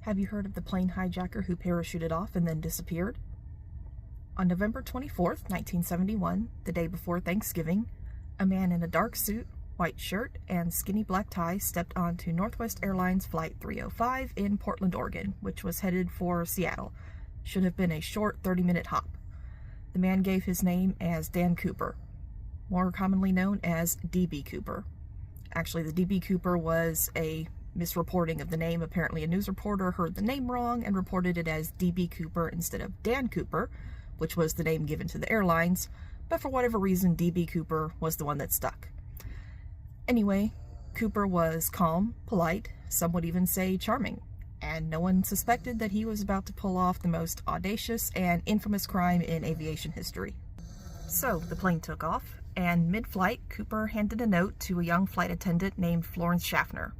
Have you heard of the plane hijacker who parachuted off and then disappeared? On November 24th, 1971, the day before Thanksgiving, a man in a dark suit, white shirt, and skinny black tie stepped onto Northwest Airlines Flight 305 in Portland, Oregon, which was headed for Seattle. Should have been a short 30-minute hop. The man gave his name as Dan Cooper, more commonly known as D.B. Cooper. Actually, the D.B. Cooper was a misreporting of the name. Apparently, a news reporter heard the name wrong and reported it as D.B. Cooper instead of Dan Cooper, which was the name given to the airlines, but for whatever reason, D.B. Cooper was the one that stuck. Anyway, Cooper was calm, polite, some would even say charming, and no one suspected that he was about to pull off the most audacious and infamous crime in aviation history. So, the plane took off, and mid-flight, Cooper handed a note to a young flight attendant named Florence Schaffner.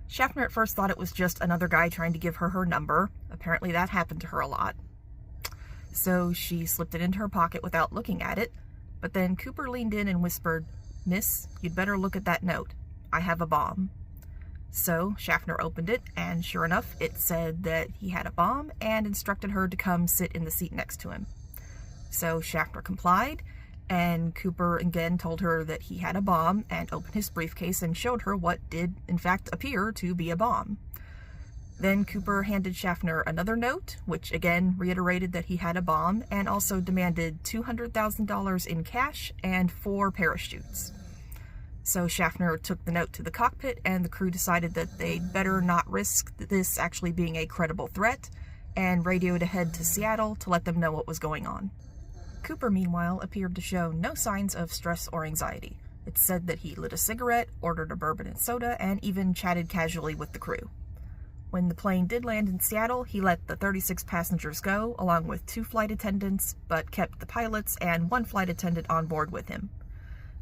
Schaffner at first thought it was just another guy trying to give her her number. Apparently that happened to her a lot. So she slipped it into her pocket without looking at it, but then Cooper leaned in and whispered, "Miss, you'd better look at that note. I have a bomb." So Schaffner opened it, and sure enough, it said that he had a bomb and instructed her to come sit in the seat next to him. So Schaffner complied, and Cooper again told her that he had a bomb and opened his briefcase and showed her what did in fact appear to be a bomb. Then Cooper handed Schaffner another note, which again reiterated that he had a bomb and also demanded $200,000 in cash and 4 parachutes. So Schaffner took the note to the cockpit, and the crew decided that they'd better not risk this actually being a credible threat, and radioed ahead to Seattle to let them know what was going on. Cooper, meanwhile, appeared to show no signs of stress or anxiety. It said that he lit a cigarette, ordered a bourbon and soda, and even chatted casually with the crew. When the plane did land in Seattle, he let the 36 passengers go, along with 2 flight attendants, but kept the pilots and 1 flight attendant on board with him.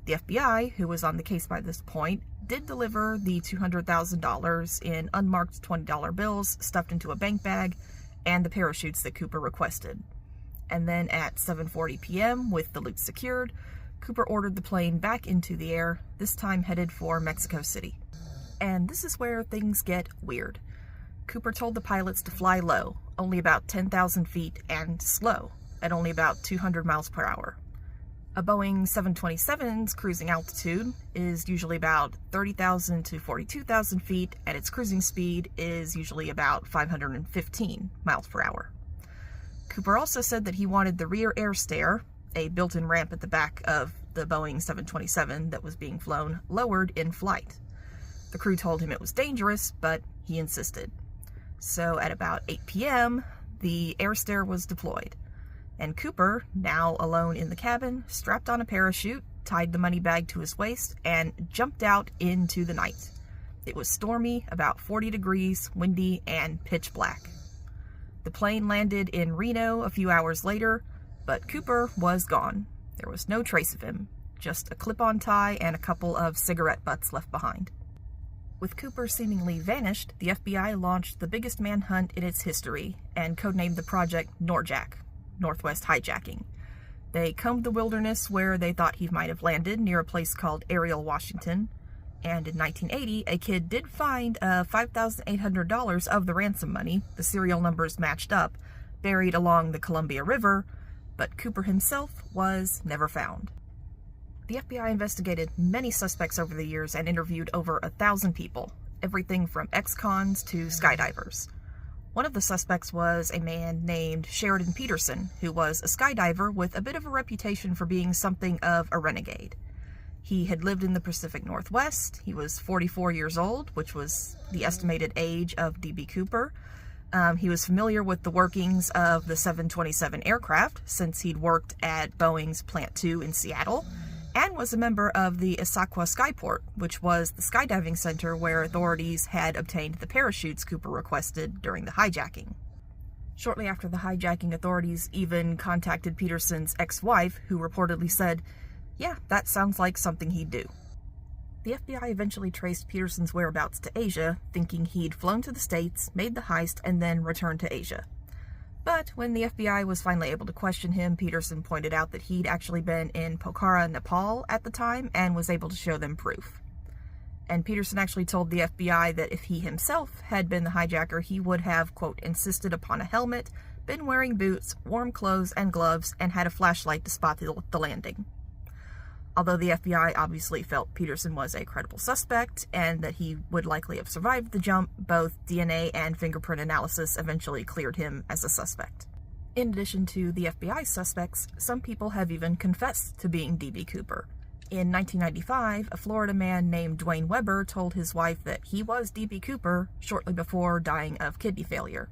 The FBI, who was on the case by this point, did deliver the $200,000 in unmarked $20 bills stuffed into a bank bag, and the parachutes that Cooper requested. And then at 7:40 p.m., with the loot secured, Cooper ordered the plane back into the air, this time headed for Mexico City. And this is where things get weird. Cooper told the pilots to fly low, only about 10,000 feet, and slow, at only about 200 miles per hour. A Boeing 727's cruising altitude is usually about 30,000 to 42,000 feet, and its cruising speed is usually about 515 miles per hour. Cooper also said that he wanted the rear air stair, a built-in ramp at the back of the Boeing 727 that was being flown, lowered in flight. The crew told him it was dangerous, but he insisted. So at about 8 p.m., the air stair was deployed, and Cooper, now alone in the cabin, strapped on a parachute, tied the money bag to his waist, and jumped out into the night. It was stormy, about 40 degrees, windy, and pitch black. The plane landed in Reno a few hours later, but Cooper was gone. There was no trace of him, just a clip-on tie and a couple of cigarette butts left behind. With Cooper seemingly vanished, the FBI launched the biggest manhunt in its history and codenamed the project NORJAC, Northwest Hijacking. They combed the wilderness where they thought he might have landed, near a place called Ariel, Washington, and in 1980, a kid did find $5,800 of the ransom money, the serial numbers matched up, buried along the Columbia River, but Cooper himself was never found. The FBI investigated many suspects over the years and interviewed over 1,000 people, everything from ex-cons to skydivers. One of the suspects was a man named Sheridan Peterson, who was a skydiver with a bit of a reputation for being something of a renegade. He had lived in the Pacific Northwest. He was 44 years old, which was the estimated age of D.B. Cooper. He was familiar with the workings of the 727 aircraft, since he'd worked at Boeing's Plant 2 in Seattle, and was a member of the Issaquah Skyport, which was the skydiving center where authorities had obtained the parachutes Cooper requested during the hijacking. Shortly after the hijacking, authorities even contacted Peterson's ex-wife, who reportedly said, "Yeah, that sounds like something he'd do." The FBI eventually traced Peterson's whereabouts to Asia, thinking he'd flown to the States, made the heist, and then returned to Asia. But when the FBI was finally able to question him, Peterson pointed out that he'd actually been in Pokhara, Nepal at the time, and was able to show them proof. And Peterson actually told the FBI that if he himself had been the hijacker, he would have, quote, insisted upon a helmet, been wearing boots, warm clothes and gloves, and had a flashlight to spot the landing. Although the FBI obviously felt Peterson was a credible suspect and that he would likely have survived the jump, both DNA and fingerprint analysis eventually cleared him as a suspect. In addition to the FBI suspects, some people have even confessed to being D.B. Cooper. In 1995, a Florida man named Dwayne Weber told his wife that he was D.B. Cooper shortly before dying of kidney failure.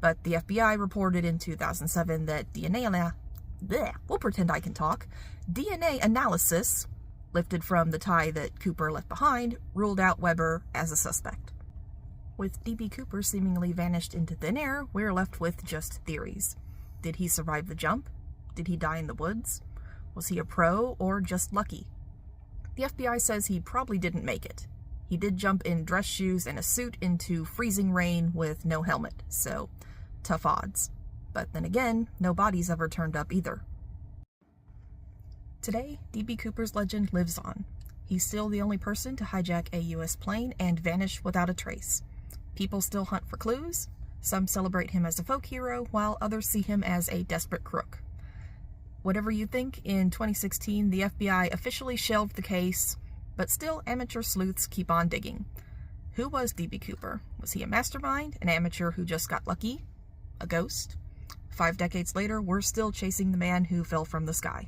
But the FBI reported in 2007 that DNA analysis, lifted from the tie that Cooper left behind, ruled out Weber as a suspect. With D.B. Cooper seemingly vanished into thin air, we're left with just theories. Did he survive the jump? Did he die in the woods? Was he a pro or just lucky? The FBI says he probably didn't make it. He did jump in dress shoes and a suit into freezing rain with no helmet, so tough odds. But then again, no bodies ever turned up either. Today, D.B. Cooper's legend lives on. He's still the only person to hijack a U.S. plane and vanish without a trace. People still hunt for clues. Some celebrate him as a folk hero, while others see him as a desperate crook. Whatever you think, in 2016, the FBI officially shelved the case, but still amateur sleuths keep on digging. Who was D.B. Cooper? Was he a mastermind, an amateur who just got lucky? A ghost? 5 decades later, we're still chasing the man who fell from the sky.